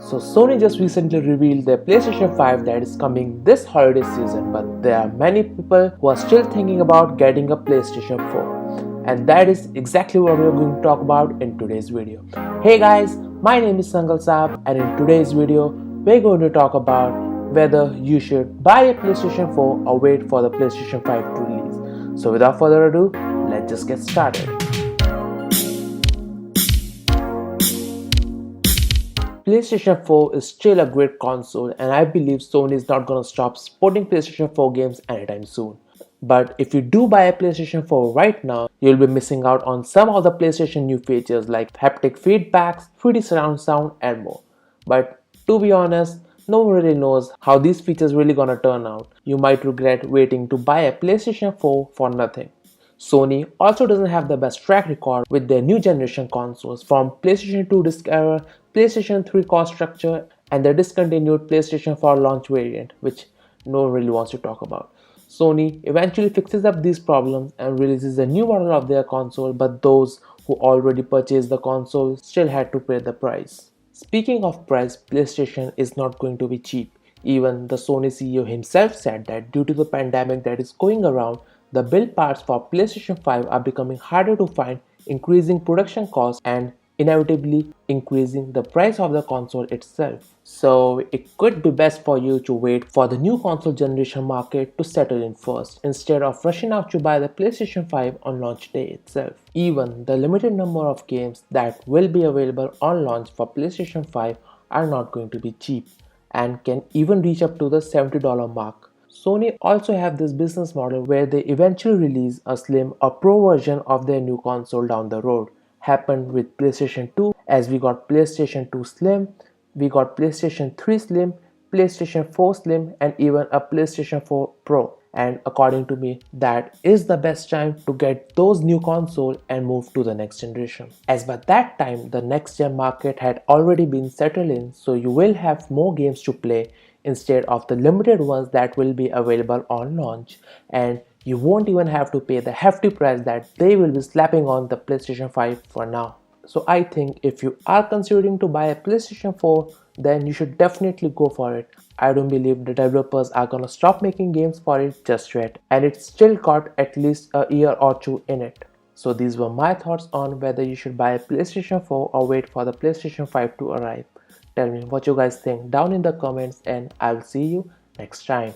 So Sony just recently revealed their PlayStation 5 that is coming this holiday season, but there are many people who are still thinking about getting a PlayStation 4. And that is exactly what we are going to talk about in today's video. Hey guys, my name is Sangal Saab, and in today's video, we're going to talk about whether you should buy a PlayStation 4 or wait for the PlayStation 5 to release. So without further ado, let's just get started. PlayStation 4 is still a great console, and I believe Sony is not gonna stop supporting PlayStation 4 games anytime soon. But if you do buy a PlayStation 4 right now, you'll be missing out on some of the PlayStation new features like haptic feedbacks, 3D surround sound, and more. But to be honest, no one really knows how these features really gonna turn out. You might regret waiting to buy a PlayStation 4 for nothing. Sony also doesn't have the best track record with their new generation consoles, from PlayStation 2 disc era, PlayStation 3 cost structure, and the discontinued PlayStation 4 launch variant, which no one really wants to talk about. Sony eventually fixes up these problems and releases a new model of their console, but those who already purchased the console still had to pay the price. Speaking of price, PlayStation is not going to be cheap. Even the Sony CEO himself said that due to the pandemic that is going around, the build parts for PlayStation 5 are becoming harder to find, increasing production costs and inevitably increasing the price of the console itself. So it could be best for you to wait for the new console generation market to settle in first, instead of rushing out to buy the PlayStation 5 on launch day itself. Even the limited number of games that will be available on launch for PlayStation 5 are not going to be cheap and can even reach up to the $70 mark. Sony also have this business model where they eventually release a slim or pro version of their new console down the road. Happened with PlayStation 2, as we got PlayStation 2 Slim, we got PlayStation 3 Slim, PlayStation 4 Slim, and even a PlayStation 4 Pro. And according to me, that is the best time to get those new console and move to the next generation. As by that time, the next gen market had already been settled in, so you will have more games to play instead of the limited ones that will be available on launch, and you won't even have to pay the hefty price that they will be slapping on the PlayStation 5 for now. So I think if you are considering to buy a PlayStation 4, then you should definitely go for it. I don't believe the developers are gonna stop making games for it just yet, and it's still got at least a year or two in it. So these were my thoughts on whether you should buy a PlayStation 4 or wait for the PlayStation 5 to arrive. Tell me what you guys think down in the comments, and I'll see you next time.